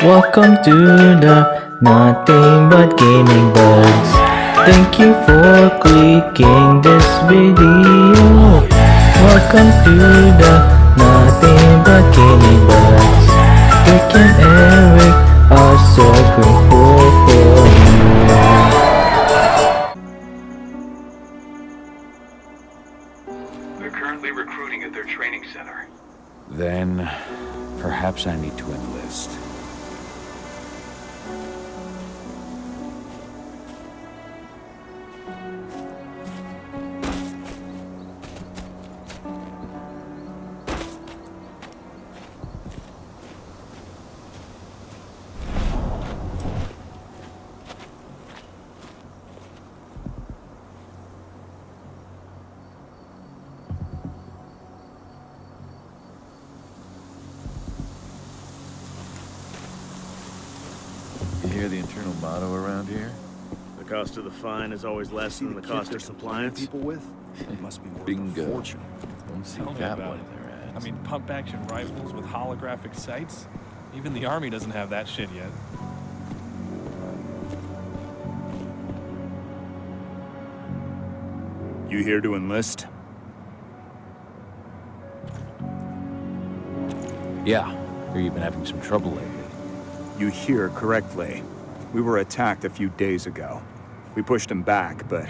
Welcome to the Nothing But Gaming Buds. Thank you for clicking this video. Welcome to the Nothing But Gaming Buds. Rick and Eric are so grateful for you. They're currently recruiting at their training center. Then, perhaps I need to enlist. You hear the internal motto around here? The cost of the fine is always less than the cost of compliance. People with? It must be worth Bingo. a fortune. Don't see Tell me that about one it. in their ads. I mean, pump-action rifles with holographic sights? Even the Army doesn't have that shit yet. You here to enlist? Yeah, hear you've been having some trouble lately. You hear correctly. We were attacked a few days ago. We pushed them back, but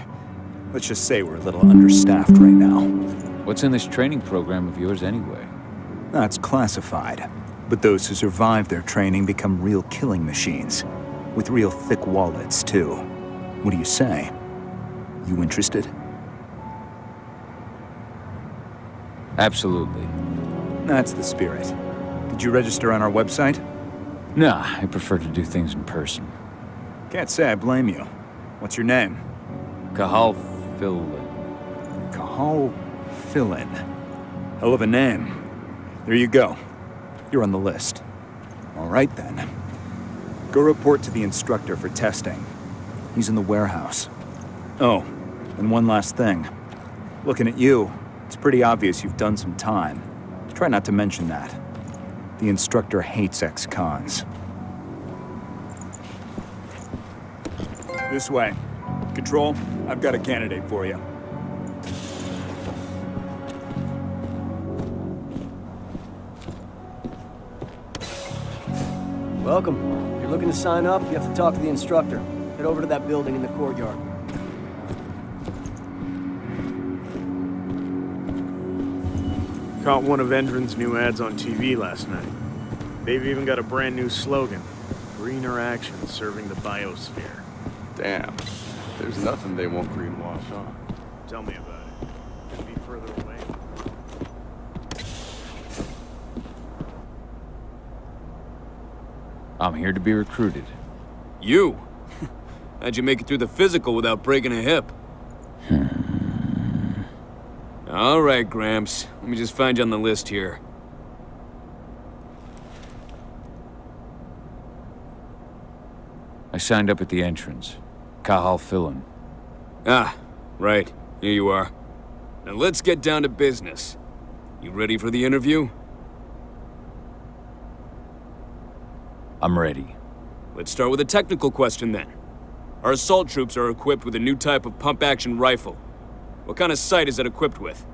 let's just say we're a little understaffed right now. What's in this training program of yours anyway? That's classified. But those who survive their training become real killing machines. With real thick wallets, too. What do you say? You interested? Absolutely. That's the spirit. Did you register on our website? Nah, I prefer to do things in person. Can't say I blame you. What's your name? Cahal Philin. Cahal Philin. Hell of a name. There you go. You're on the list. All right, then. Go report to the instructor for testing. He's in the warehouse. Oh, and one last thing. Looking at you, it's pretty obvious you've done some time. Try not to mention that. The instructor hates ex-cons. This way. Control, I've got a candidate for you. Welcome. If you're looking to sign up, you have to talk to the instructor. Head over to that building in the courtyard. Caught one of Endron's new ads on TV last night. They've even got a brand new slogan. Greener action serving the biosphere. Damn. There's nothing they won't greenwash, huh? Tell me about it. Could be further away. I'm here to be recruited. You? How'd you make it through the physical without breaking a hip? All right, Gramps. Let me just find you on the list here. I signed up at the entrance. Cahal Philin. Ah, right. Here you are. Now let's get down to business. You ready for the interview? I'm ready. Let's start with a technical question then. Our assault troops are equipped with a new type of pump-action rifle. What kind of sight is it equipped with?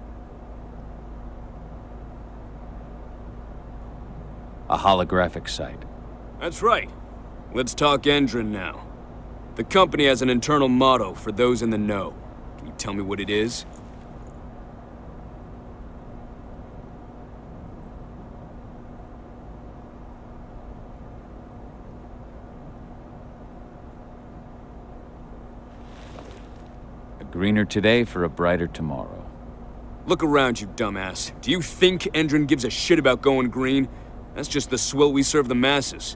A holographic sight. That's right. Let's talk Endron now. The company has an internal motto for those in the know. Can you tell me what it is? A greener today for a brighter tomorrow. Look around you, dumbass. Do you think Endron gives a shit about going green? That's just the swill we serve the masses.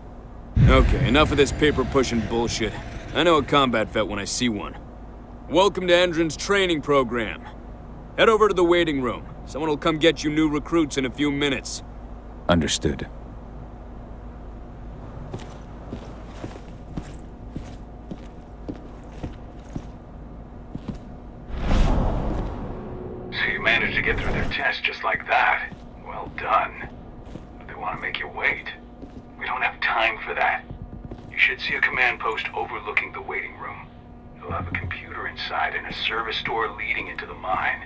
Okay, enough of this paper-pushing bullshit. I know a combat vet when I see one. Welcome to Endron's training program. Head over to the waiting room. Someone will come get you new recruits in a few minutes. Understood. So you managed to get through their test just like that. Well done. But they want to make you wait. We don't have time time for that. You should see a command post overlooking the waiting room. You'll have a computer inside and a service door leading into the mine.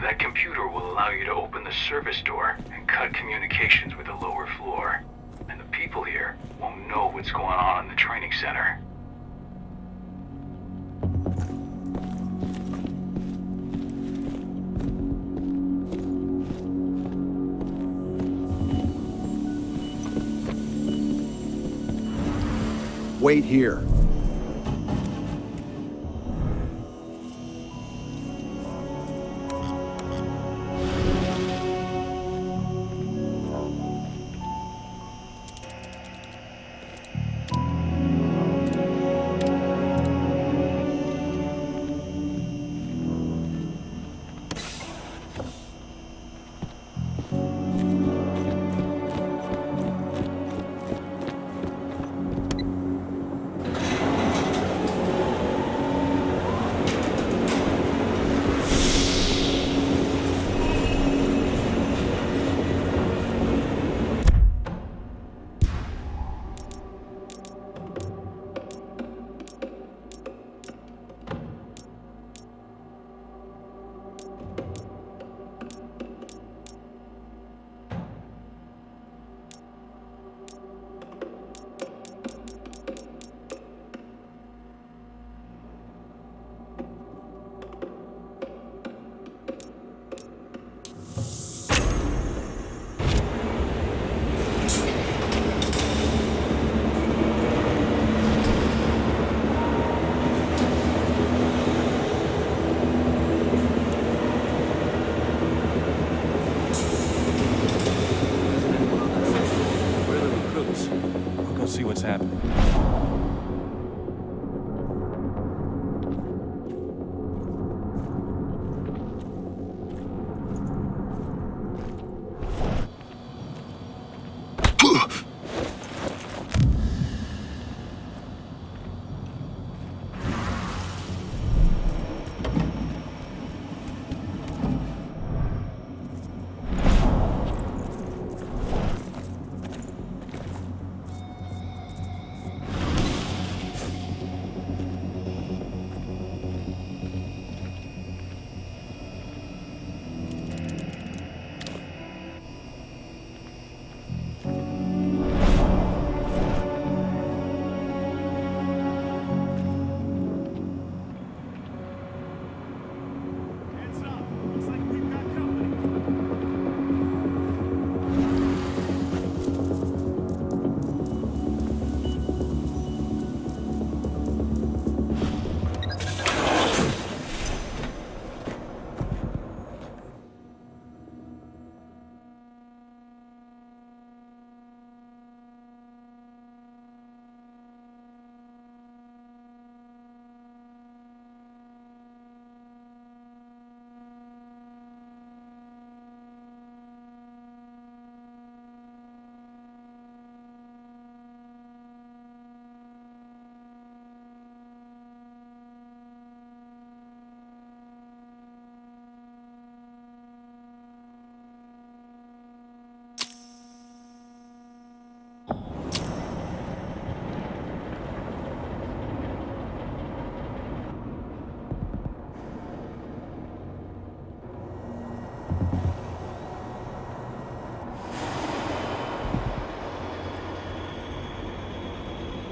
That computer will allow you to open the service door and cut communications with the lower floor. And the people here won't know what's going on in the training center. Wait here. See what's happening.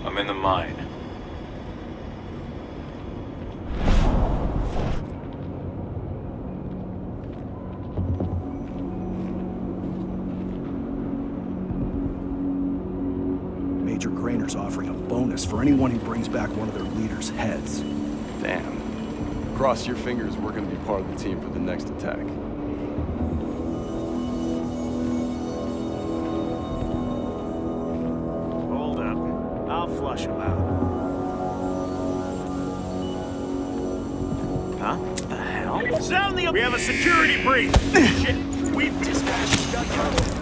I'm in the mine. Major Grainer's offering a bonus for anyone who brings back one of their leaders' heads. Damn. Cross your fingers we're gonna be part of the team for the next attack. Hold up. I'll flush him out. Huh? What the hell? Sound the... We have a security breach! Shit! We've dispatched gun.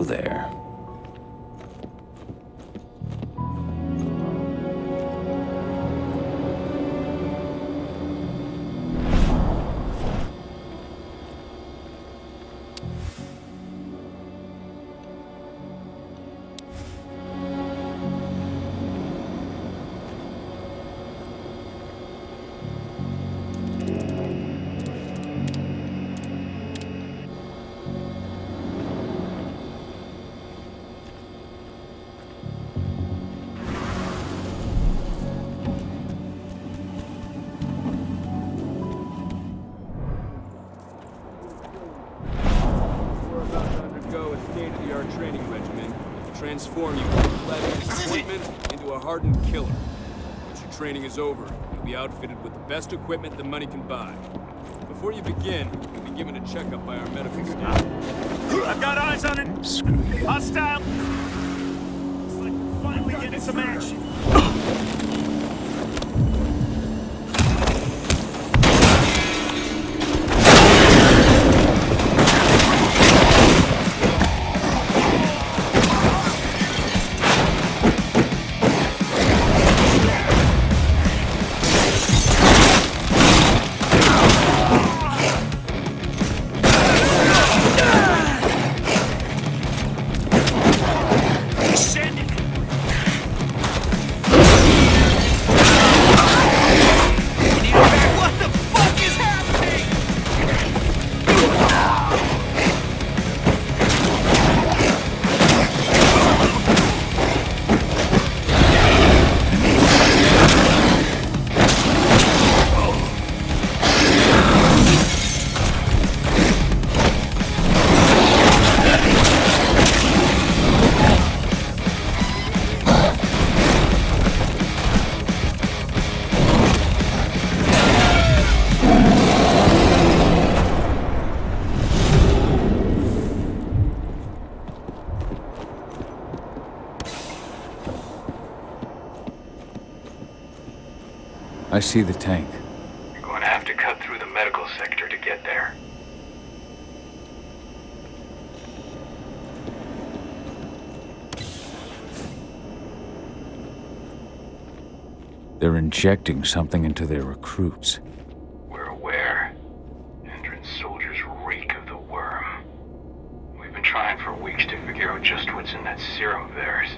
go there. Training regimen to transform you from a flat disappointment into a hardened killer. Once your training is over, you'll be outfitted with the best equipment the money can buy. Before you begin, you'll be given a checkup by our medical staff. I've got eyes on it. Screw you. Hostile. Looks like we're finally getting some action. I see the tank. You're going to have to cut through the medical sector to get there. They're injecting something into their recruits. We're aware. Endron's soldiers reek of the worm. We've been trying for weeks to figure out just what's in that serum of theirs.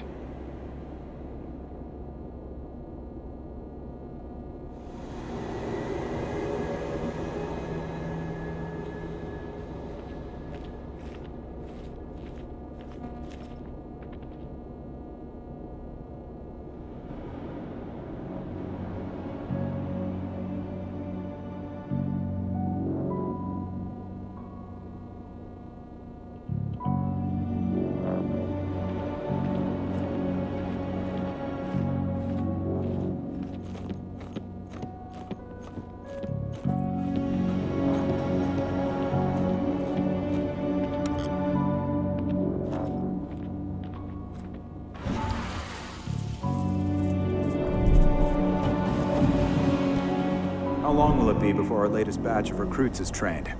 How long will it be before our latest batch of recruits is trained?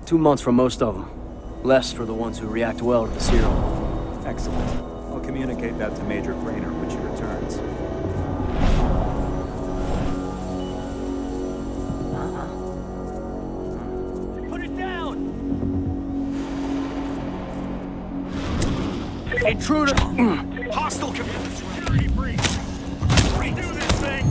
2 months for most of them. Less for the ones who react well to the serum. Excellent. I'll communicate that to Major Grainer when she returns. Put it down! Intruder! Hostile command security breach! Redo this thing!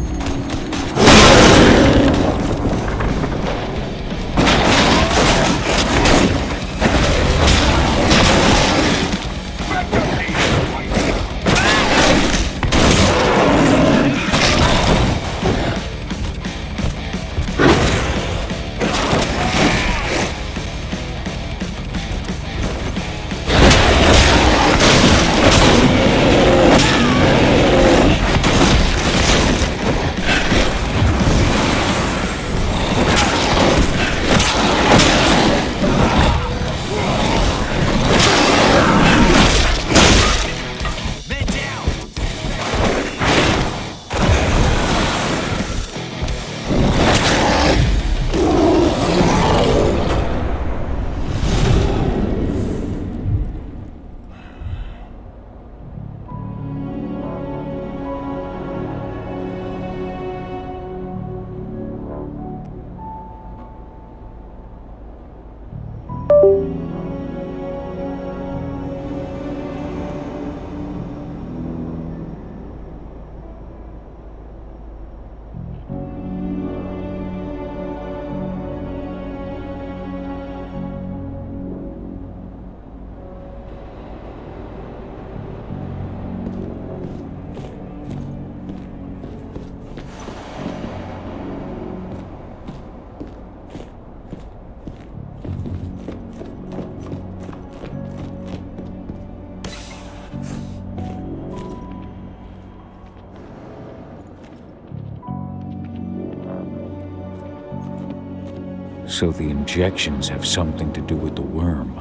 So the injections have something to do with the worm.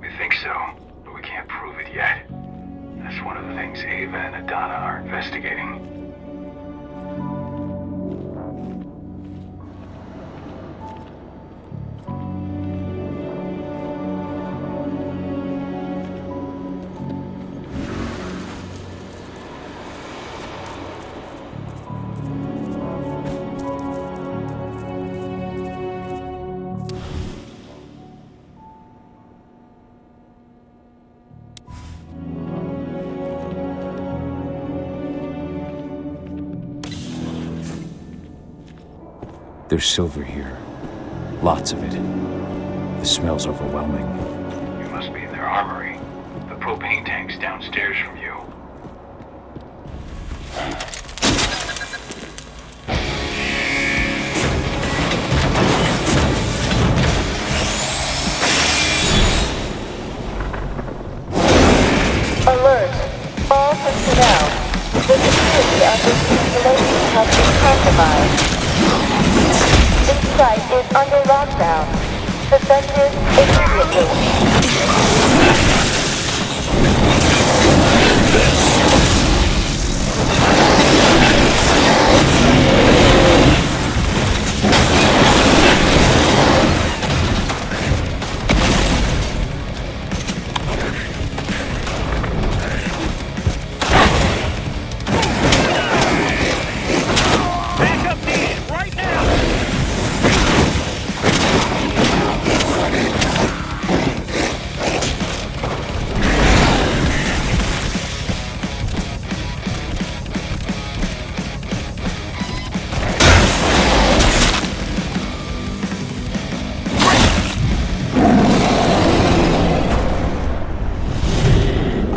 We think so, but we can't prove it yet. That's one of the things Ava and Adana are investigating. There's silver here. Lots of it. The smell's overwhelming. You must be in their armory. The propane tank's downstairs from you. Alert! All personnel. The security of this installation has been compromised. This site is under lockdown. Suspended immediately. Backup needed right now!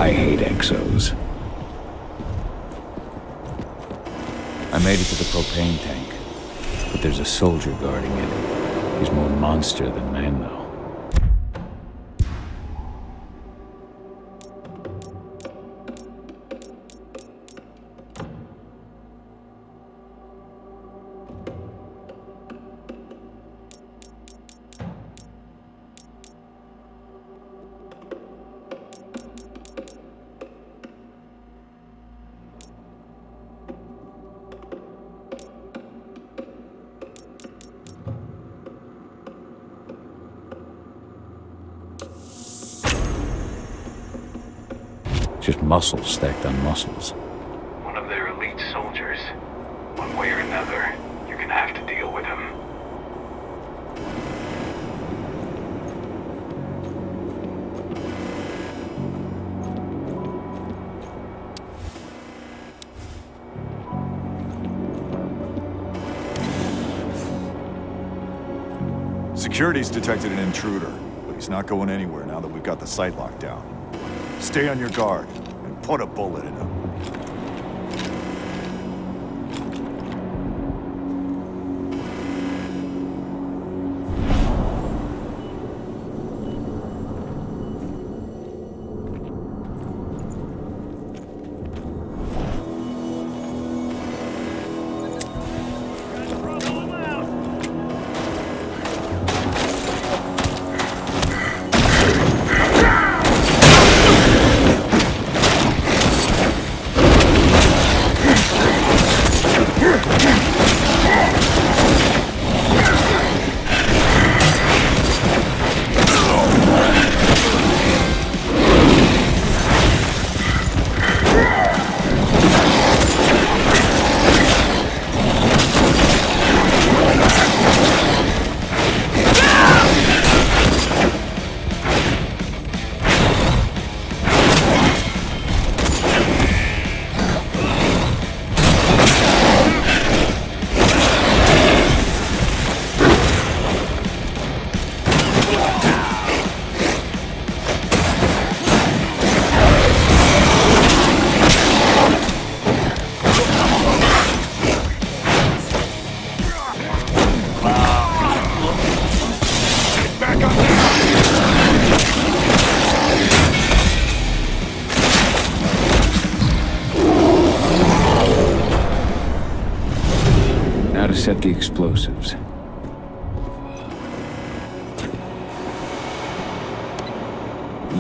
I hate exos. I made it to the propane tank, but there's a soldier guarding it. He's more monster than man, though. Just muscles stacked on muscles. One of their elite soldiers. One way or another, you're gonna have to deal with him. Security's detected an intruder, but he's not going anywhere now that we've got the site locked down. Stay on your guard, and put a bullet in him.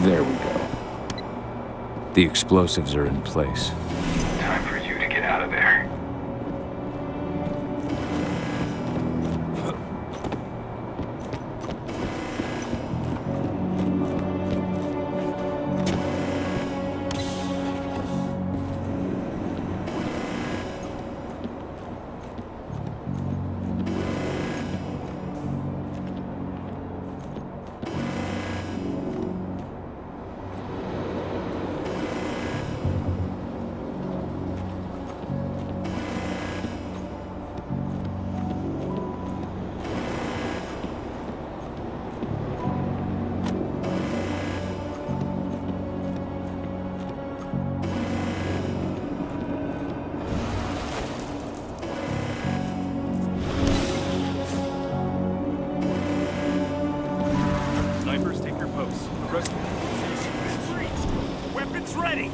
There we go. The explosives are in place. Time for you to get out of there. Snipers, take your posts. The rest of you. Weapons ready!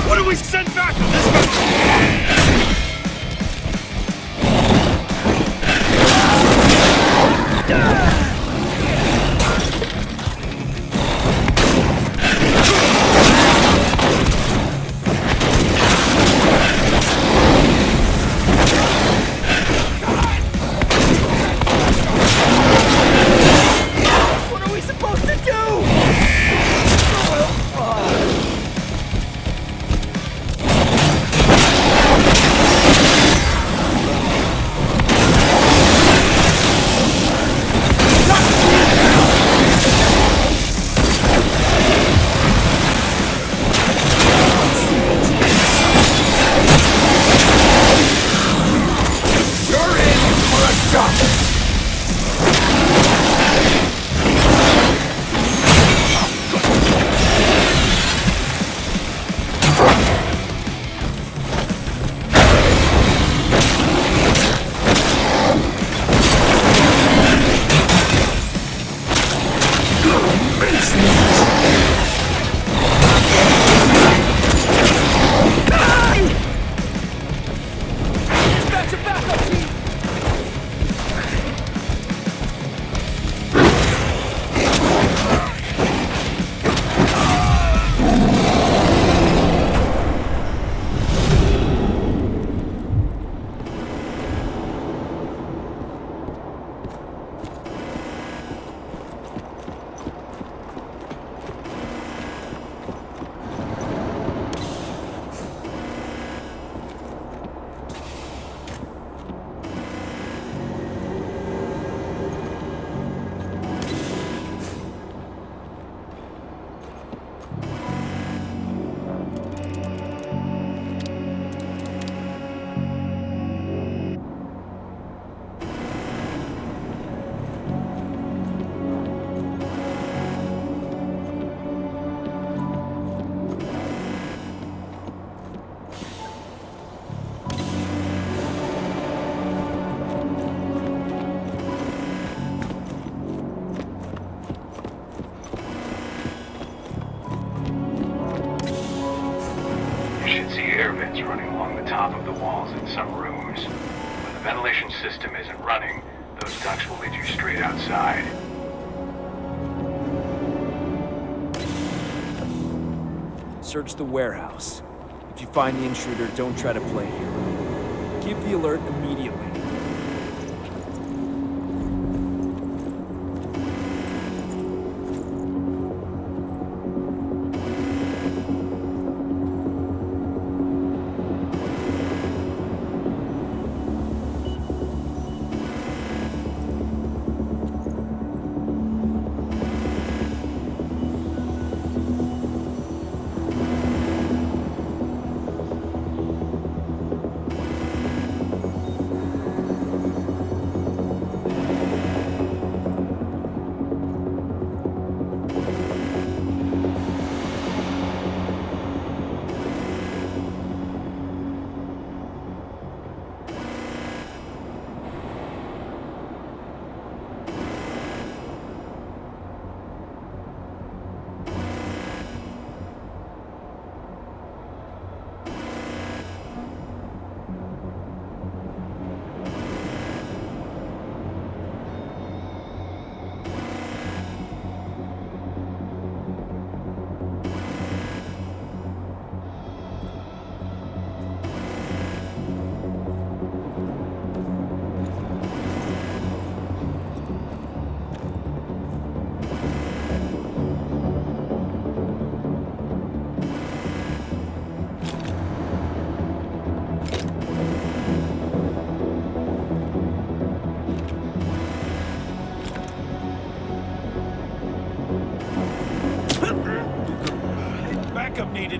What do we send back on this one? What are we supposed to do? Dispatch a backup team! You should see air vents running along the top of the walls in some rooms. When the ventilation system isn't running, those ducts will lead you straight outside. Search the warehouse. If you find the intruder, don't try to play hero. Give the alert immediately.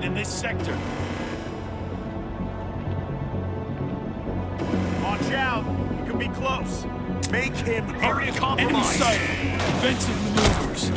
in this sector. Watch out! He could be close. Make him area compromised. Enemy sighted. Defensive maneuvers.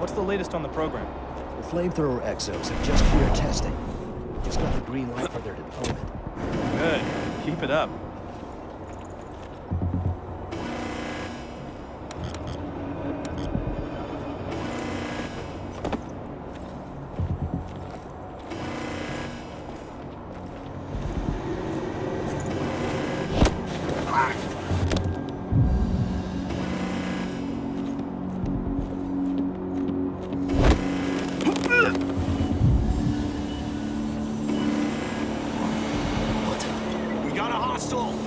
What's the latest on the program? The flamethrower exos have just cleared testing. Just got the green light for their deployment. Good. Keep it up. hostile!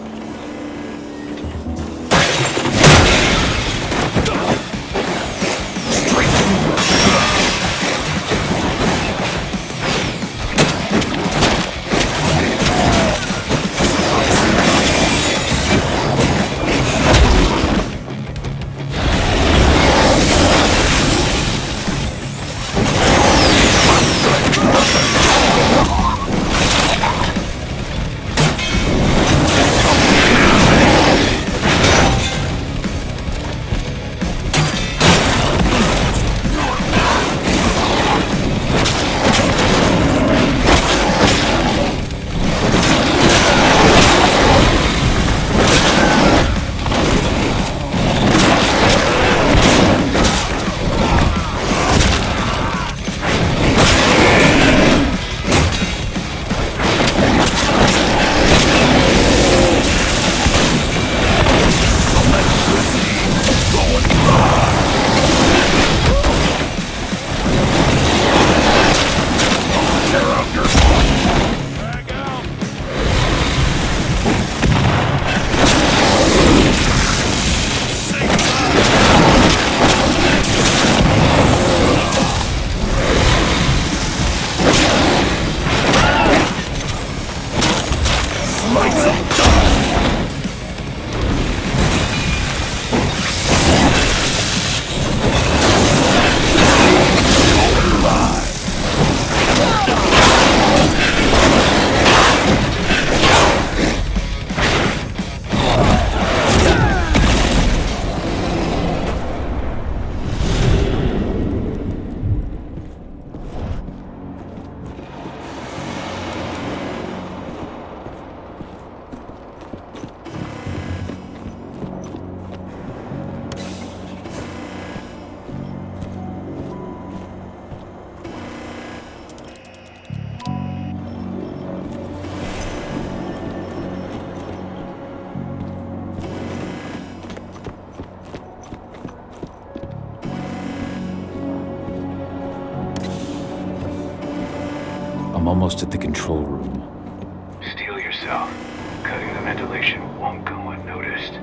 I'm almost at the control room. Steel yourself. Cutting the ventilation won't go unnoticed.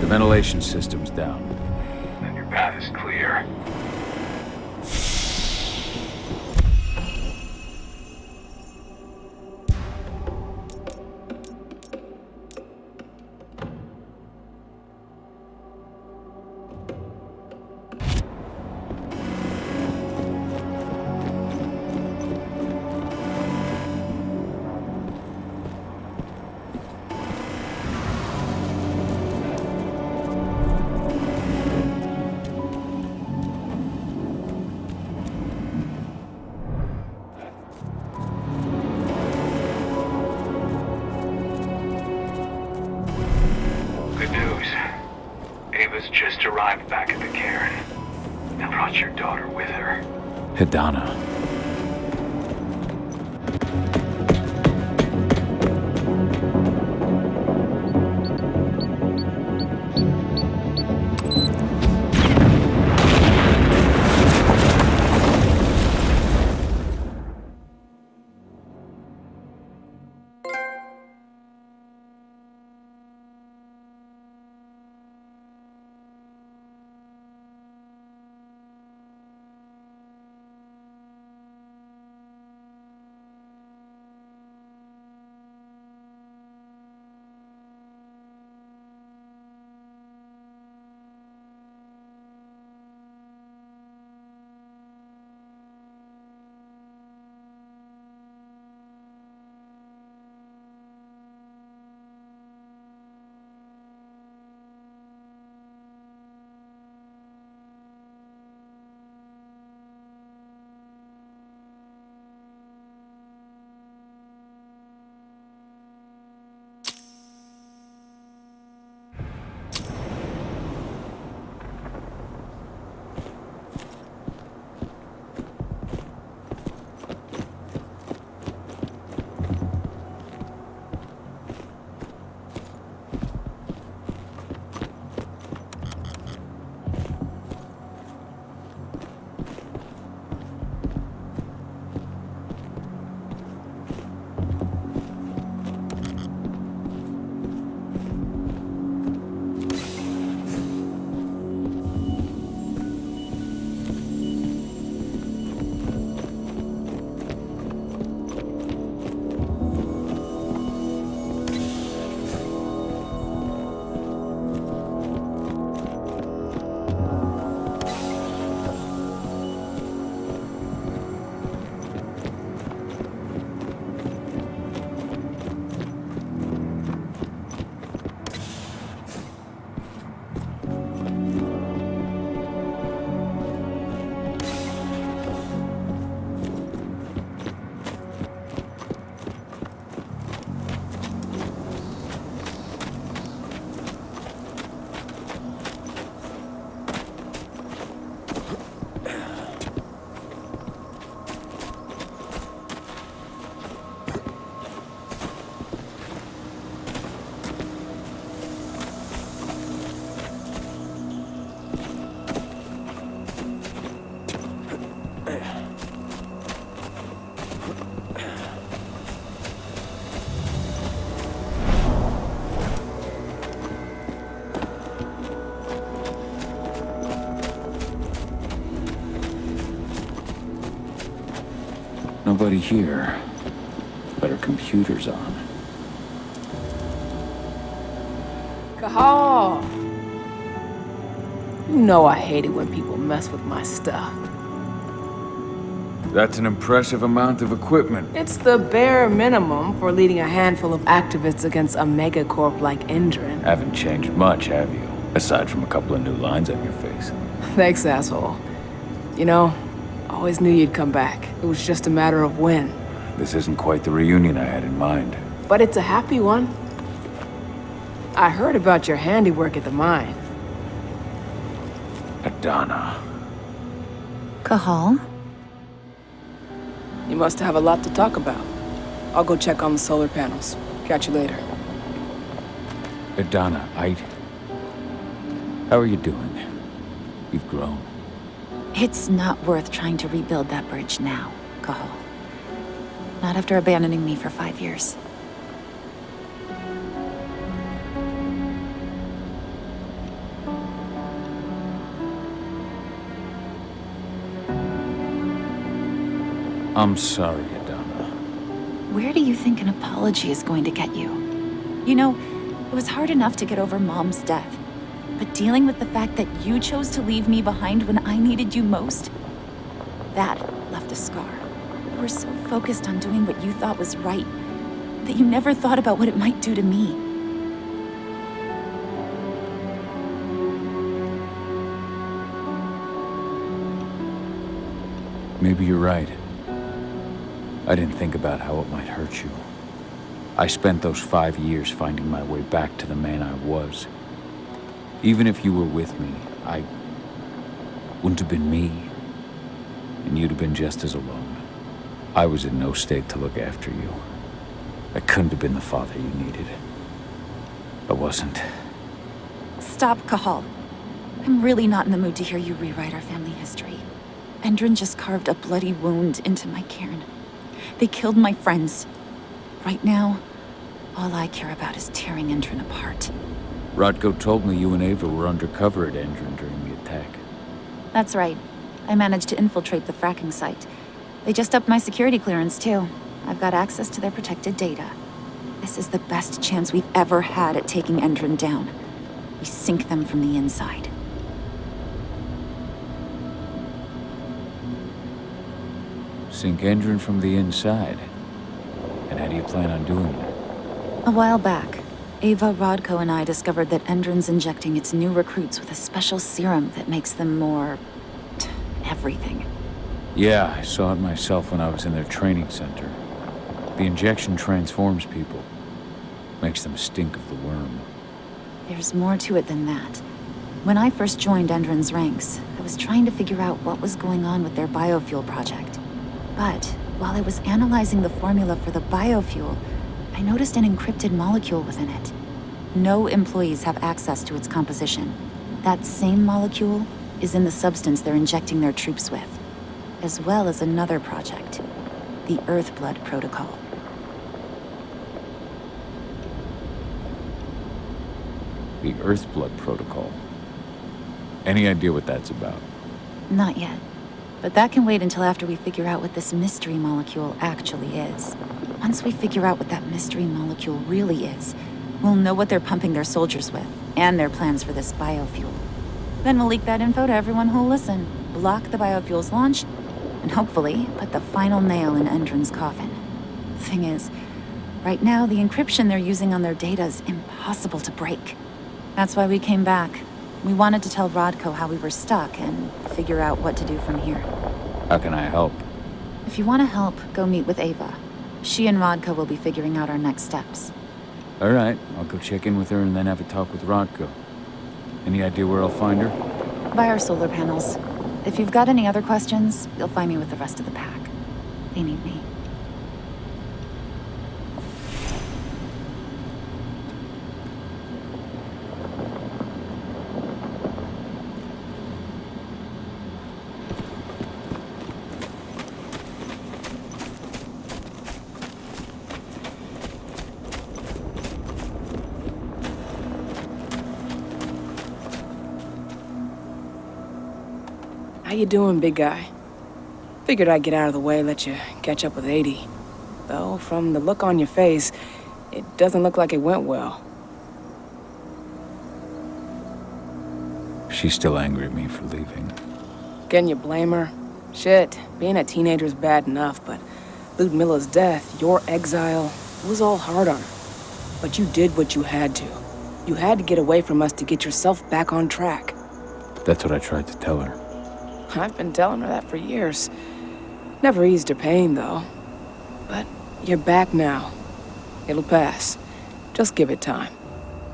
Ventilation system's down. Then your path is clear. has just arrived back at the CAERN and brought your daughter with her. Hidana. Nobody here, but our computer's on. Cahal! You know I hate it when people mess with my stuff. That's an impressive amount of equipment. It's the bare minimum for leading a handful of activists against a megacorp like Endrin. Haven't changed much, have you? Aside from a couple of new lines on your face. Thanks, asshole. You know, I always knew you'd come back. It was just a matter of when. This isn't quite the reunion I had in mind. But it's a happy one. I heard about your handiwork at the mine. Hidana. Cahal? You must have a lot to talk about. I'll go check on the solar panels. Catch you later. Hidana, how are you doing? You've grown. It's not worth trying to rebuild that bridge now, Cahal. Not after abandoning me for 5 years. I'm sorry, Hidana. Where do you think an apology is going to get you? You know, it was hard enough to get over Mom's death. But dealing with the fact that you chose to leave me behind when I needed you most, that left a scar. You were so focused on doing what you thought was right, that you never thought about what it might do to me. Maybe you're right. I didn't think about how it might hurt you. I spent those 5 years finding my way back to the man I was. Even if you were with me, I wouldn't have been me. And you'd have been just as alone. I was in no state to look after you. I couldn't have been the father you needed. I wasn't. Stop, Cahal. I'm really not in the mood to hear you rewrite our family history. Endron just carved a bloody wound into my cairn. They killed my friends. Right now, all I care about is tearing Endron apart. Rodko told me you and Ava were undercover at Endron during the attack. That's right. I managed to infiltrate the fracking site. They just upped my security clearance, too. I've got access to their protected data. This is the best chance we've ever had at taking Endron down. We sink them from the inside. Sink Endron from the inside? And how do you plan on doing that? A while back, Ava, Rodko, and I discovered that Endron's injecting its new recruits with a special serum that makes them more... everything. Yeah, I saw it myself when I was in their training center. The injection transforms people. Makes them stink of the worm. There's more to it than that. When I first joined Endron's ranks, I was trying to figure out what was going on with their biofuel project. But while I was analyzing the formula for the biofuel, I noticed an encrypted molecule within it. No employees have access to its composition. That same molecule is in the substance they're injecting their troops with, as well as another project, the Earthblood Protocol. The Earthblood Protocol. Any idea what that's about? Not yet. But that can wait until after we figure out what this mystery molecule actually is. Once we figure out what that mystery molecule really is, we'll know what they're pumping their soldiers with, and their plans for this biofuel. Then we'll leak that info to everyone who'll listen, block the biofuel's launch, and hopefully put the final nail in Endron's coffin. Thing is, right now the encryption they're using on their data is impossible to break. That's why we came back. We wanted to tell Rodko how we were stuck and figure out what to do from here. How can I help? If you want to help, go meet with Ava. She and Rodko will be figuring out our next steps. All right, I'll go check in with her and then have a talk with Rodko. Any idea where I'll find her? By our solar panels. If you've got any other questions, you'll find me with the rest of the pack. They need me. How you doing, big guy? Figured I'd get out of the way, let you catch up with 80. Though, from the look on your face, it doesn't look like it went well. She's still angry at me for leaving. Can you blame her? Shit, being a teenager's bad enough, but Ludmilla's death, your exile, it was all hard on her. But you did what you had to. You had to get away from us to get yourself back on track. That's what I tried to tell her. I've been telling her that for years. Never eased her pain, though. But you're back now. It'll pass. Just give it time.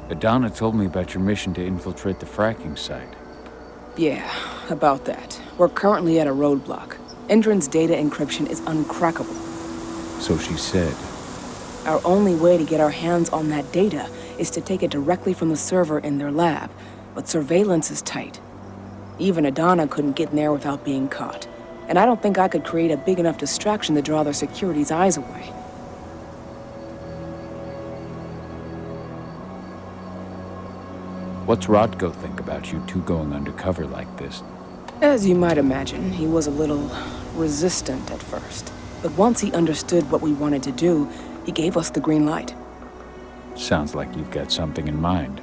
Adana told me about your mission to infiltrate the fracking site. Yeah, about that. We're currently at a roadblock. Endron's data encryption is uncrackable. So she said. Our only way to get our hands on that data is to take it directly from the server in their lab. But surveillance is tight. Even Adana couldn't get in there without being caught. And I don't think I could create a big enough distraction to draw their security's eyes away. What's Rodko think about you two going undercover like this? As you might imagine, he was a little resistant at first. But once he understood what we wanted to do, he gave us the green light. Sounds like you've got something in mind.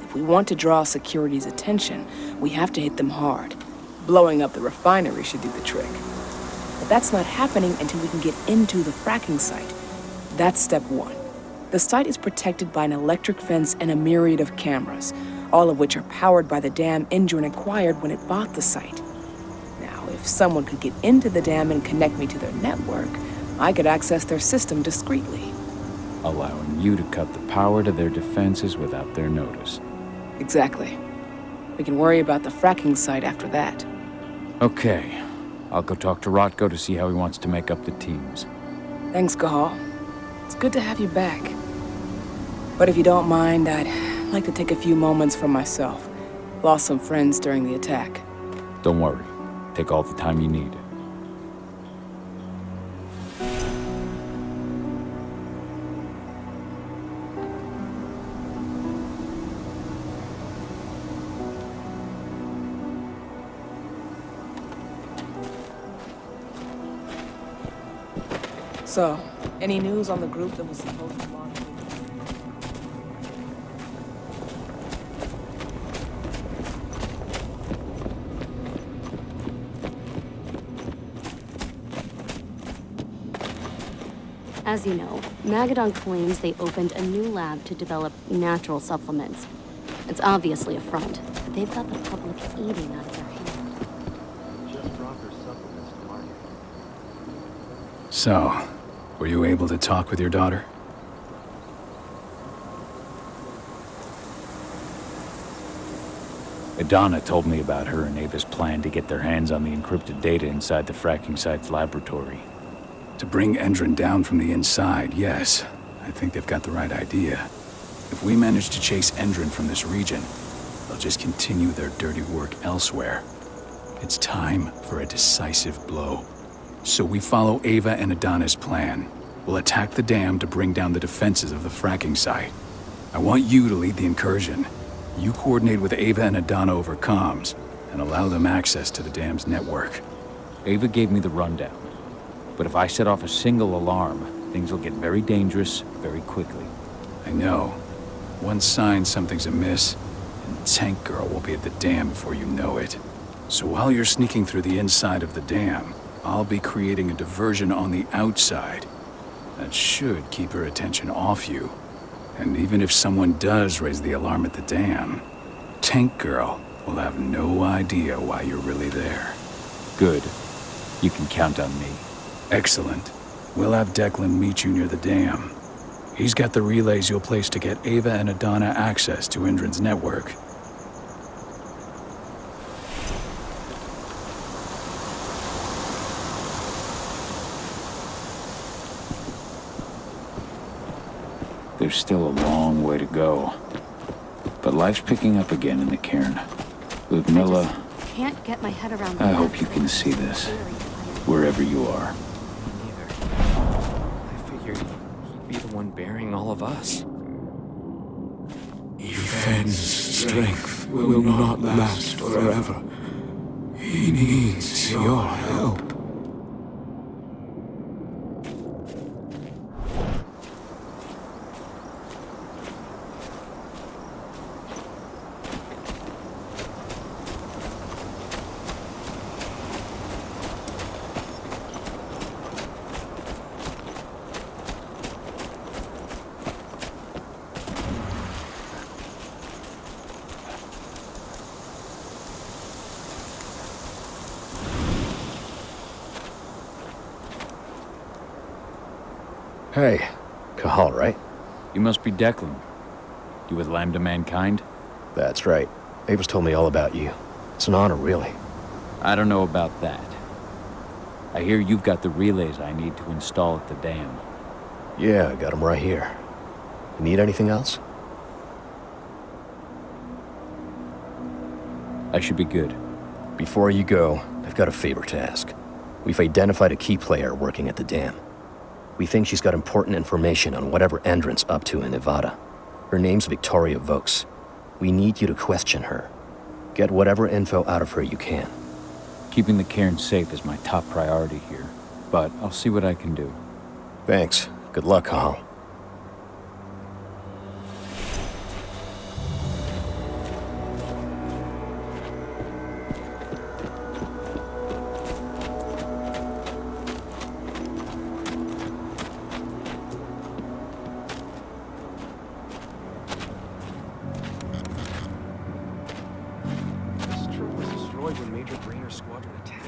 If we want to draw security's attention, we have to hit them hard. Blowing up the refinery should do the trick. But that's not happening until we can get into the fracking site. That's step one. The site is protected by an electric fence and a myriad of cameras, all of which are powered by the dam Endron acquired when it bought the site. Now, if someone could get into the dam and connect me to their network, I could access their system discreetly. Allowing you to cut the power to their defenses without their notice. Exactly. We can worry about the fracking site after that. Okay. I'll go talk to Rotko to see how he wants to make up the teams. Thanks, Cahal. It's good to have you back. But if you don't mind, I'd like to take a few moments for myself. Lost some friends during the attack. Don't worry. Take all the time you need. So, any news on the group that was supposed to launch? As you know, Magadon claims they opened a new lab to develop natural supplements. It's obviously a front, but they've got the public eating out of their hand. Just brought their supplements to market. So, were you able to talk with your daughter? Adana told me about her and Ava's plan to get their hands on the encrypted data inside the fracking site's laboratory. To bring Endron down from the inside, yes. I think they've got the right idea. If we manage to chase Endron from this region, they'll just continue their dirty work elsewhere. It's time for a decisive blow. So we follow Ava and Adana's plan. We'll attack the dam to bring down the defenses of the fracking site. I want you to lead the incursion. You coordinate with Ava and Adana over comms, and allow them access to the dam's network. Ava gave me the rundown. But if I set off a single alarm, things will get very dangerous very quickly. I know. One sign something's amiss, and Tank Girl will be at the dam before you know it. So while you're sneaking through the inside of the dam, I'll be creating a diversion on the outside. That should keep her attention off you. And even if someone does raise the alarm at the dam, Tank Girl will have no idea why you're really there. Good. You can count on me. Excellent. We'll have Declan meet you near the dam. He's got the relays you'll place to get Ava and Adana access to Endron's network. There's still a long way to go. But life's picking up again in the cairn. Ludmilla, I can't get my head around I hope you can see this, wherever you are. I figured he'd be the one bearing all of us. Yifen's strength will not last forever. He needs your help. Hey, Cahal, right? You must be Declan. You with Lambda Mankind? That's right. Ava's told me all about you. It's an honor, really. I don't know about that. I hear you've got the relays I need to install at the dam. Yeah, I got them right here. You need anything else? I should be good. Before you go, I've got a favor to ask. We've identified a key player working at the dam. We think she's got important information on whatever Endron's up to in Nevada. Her name's Victoria Vokes. We need you to question her. Get whatever info out of her you can. Keeping the cairn safe is my top priority here, but I'll see what I can do. Thanks. Good luck, Cahal. This truck was destroyed when Major Grainer's squadron attacked.